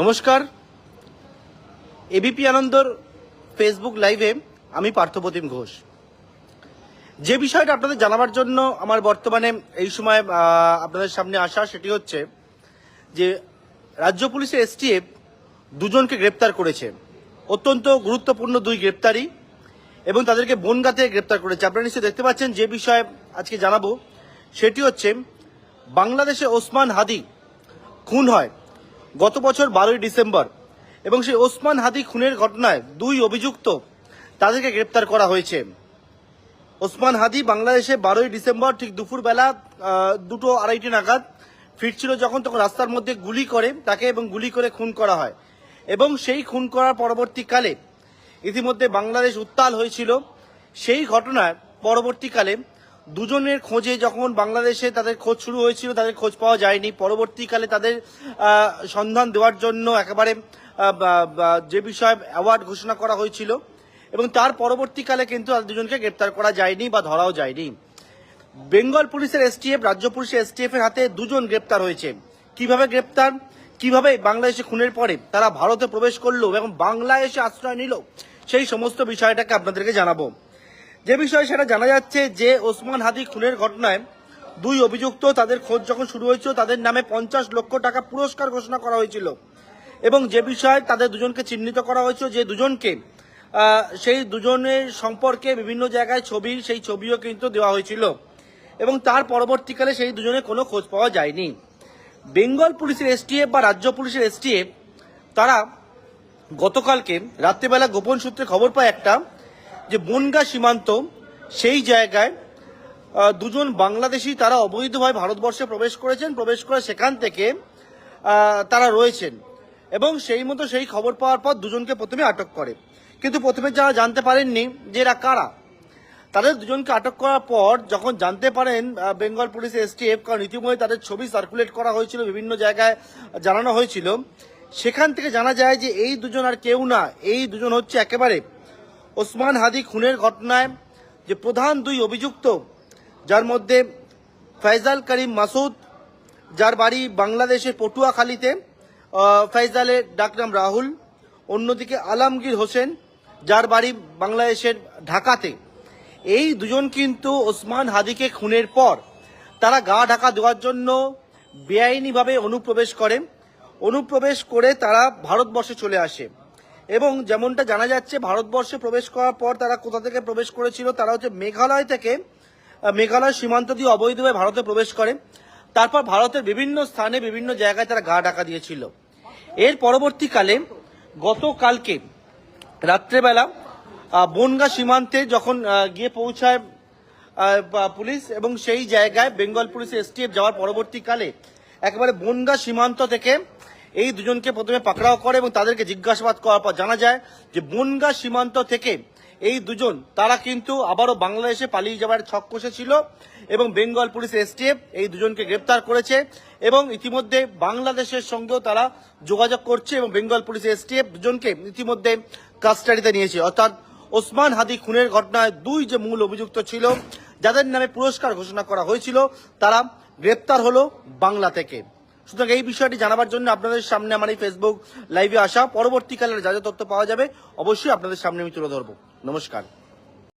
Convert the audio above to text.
নমস্কার, এবিপি আনন্দর ফেসবুক লাইভে আমি পার্থপ্রতিম ঘোষ। যে বিষয়টা আপনাদের জানাবার জন্য আমার বর্তমানে এই সময় আপনাদের সামনে আসা, সেটি হচ্ছে যে রাজ্য পুলিশের এসটিএফ দুজনকে গ্রেপ্তার করেছে। অত্যন্ত গুরুত্বপূর্ণ দুই গ্রেপ্তারি, এবং তাদেরকে বনগাঁতে গ্রেপ্তার করেছে। আপনারা নিশ্চয়ই দেখতে পাচ্ছেন। যে বিষয়ে আজকে জানাবো সেটি হচ্ছে বাংলাদেশে ওসমান হাদি খুন হয় গত বছর 12ই ডিসেম্বর, এবং সেই ওসমান হাদি খুনের ঘটনায় দুই অভিযুক্ত তাদেরকে গ্রেপ্তার করা হয়েছে। ওসমান হাদি বাংলাদেশে 12ই ডিসেম্বর ঠিক দুপুরবেলা 2:30 নাগাদ ফিরছিল যখন, তখন রাস্তার মধ্যে গুলি করে তাকে এবং গুলি করে খুন করা হয়। এবং সেই খুন করার পরবর্তীকালে ইতিমধ্যে বাংলাদেশ উত্তাল হয়েছিল। সেই ঘটনার পরবর্তীকালে দুজনের খোঁজে যখন বাংলাদেশে তাদের খোঁজ শুরু হয়েছিল, তাদের খোঁজ পাওয়া যায়নি। পরবর্তীকালে তাদের সন্ধান দেওয়ার জন্য একেবারে যে বিষয়ে অ্যাওয়ার্ড ঘোষণা করা হয়েছিল, এবং তার পরবর্তীকালে কিন্তু তাদের দুজনকে গ্রেপ্তার করা যায়নি বা ধরাও যায়নি। বেঙ্গল পুলিশের এসটিএফ, রাজ্য পুলিশের এসটিএফ এর হাতে দুজন গ্রেপ্তার হয়েছে। কিভাবে গ্রেপ্তার, কিভাবে বাংলাদেশে খুনের পরে তারা ভারতে প্রবেশ করলো এবং বাংলাদেশে আশ্রয় নিল, সেই সমস্ত বিষয়টাকে আপনাদেরকে জানাবো। যে বিষয় সেটা জানা যাচ্ছে যে ওসমান হাদি খুনের ঘটনায় দুই অভিযুক্ত, তাদের খোঁজ যখন শুরু হয়েছিল তাদের নামে 50 লক্ষ টাকা পুরস্কার ঘোষণা করা হয়েছিল, এবং যে বিষয়ে তাদের দুজনকে চিহ্নিত করা হয়েছিল, যে দুজনকে সেই দুজনের সম্পর্কে বিভিন্ন জায়গায় ছবি, সেই ছবিও কিন্তু দেওয়া হয়েছিল, এবং তার পরবর্তীকালে সেই দুজনের কোনো খোঁজ পাওয়া যায়নি। বেঙ্গল পুলিশের এসটিএফ বা রাজ্য পুলিশের এসটিএফ তারা গতকালকে রাত্রিবেলা গোপন সূত্রে খবর পায় একটা, যে বনগাঁ সীমান্ত, সেই জায়গায় দুজন বাংলাদেশি তারা অবৈধভাবে ভারতবর্ষে প্রবেশ করেছেন, প্রবেশ করে সেখান থেকে তারা রয়েছেন, এবং সেই মতো সেই খবর পাওয়ার পর দুজনকে প্রথমে আটক করে। কিন্তু প্রথমে যারা জানতে পারেননি যে এরা কারা, তাদের দুজনকে আটক করার পর যখন জানতে পারেন বেঙ্গল পুলিশের এসটিএফ, কারণ ইতিমধ্যে তাদের ছবি সার্কুলেট করা হয়েছিল, বিভিন্ন জায়গায় জানানো হয়েছিল, সেখান থেকে জানা যায় যে এই দুজন আর কেউ না, এই দুজন হচ্ছে একেবারে ওসমান হাদি খুনের ঘটনায় যে প্রধান দুই অভিযুক্ত, যার মধ্যে ফয়জাল করিম মাসুদ, যার বাড়ি বাংলাদেশের পটুয়াখালীতে, ফয়জালের ডাকনাম রাহুল, অন্যদিকে আলমগীর হোসেন, যার বাড়ি বাংলাদেশের ঢাকাতে। এই দুজন কিন্তু ওসমান হাদিকে খুনের পর তারা গা ঢাকা দেওয়ার জন্য বেআইনিভাবে অনুপ্রবেশ করে তারা ভারতবর্ষে চলে আসে। এবং যেমনটা জানা যাচ্ছে, ভারতবর্ষে প্রবেশ করার পর তারা কোথা থেকে প্রবেশ করেছিল, তারা হচ্ছে মেঘালয় থেকে, মেঘালয় সীমান্ত দিয়ে অবৈধভাবে ভারতে প্রবেশ করে। তারপর ভারতের বিভিন্ন স্থানে বিভিন্ন জায়গায় তারা গা ঢাকা দিয়েছিল। এর পরবর্তীকালে গতকালকে রাত্রেবেলা বনগাঁ সীমান্তে যখন গিয়ে পৌঁছায় পুলিশ, এবং সেই জায়গায় বেঙ্গল পুলিশের এসটিএফ যাওয়ার পরবর্তীকালে একেবারে বনগাঁ সীমান্ত থেকে এই দুজনকে প্রথমে পাকড়াও করে, এবং তাদেরকে জিজ্ঞাসাবাদ করার পর জানা যায় যে বনগাঁ সীমান্ত থেকে এই দুজন তারা কিন্তু আবারও বাংলাদেশে পালিয়ে যাওয়ার ছক কষেছিল, এবং বেঙ্গল পুলিশের এসটিএফ এই দুজনকে গ্রেপ্তার করেছে, এবং ইতিমধ্যে বাংলাদেশের সঙ্গেও তারা যোগাযোগ করছে, এবং বেঙ্গল পুলিশের এসটিএফ দুজনকে ইতিমধ্যে কাস্টাডিতে নিয়েছে। অর্থাৎ ওসমান হাদি খুনের ঘটনায় দুই যে মূল অভিযুক্ত ছিল, যাদের নামে পুরস্কার ঘোষণা করা হয়েছিল, তারা গ্রেপ্তার হলো বাংলা থেকে। সুতরাং এই বিষয়টি জানাবার জন্য আপনাদের সামনে আমার এই ফেসবুক লাইভে আসা। পরবর্তীকালে যা যা তথ্য পাওয়া যাবে অবশ্যই আপনাদের সামনে আমি তুলে ধরবো। নমস্কার।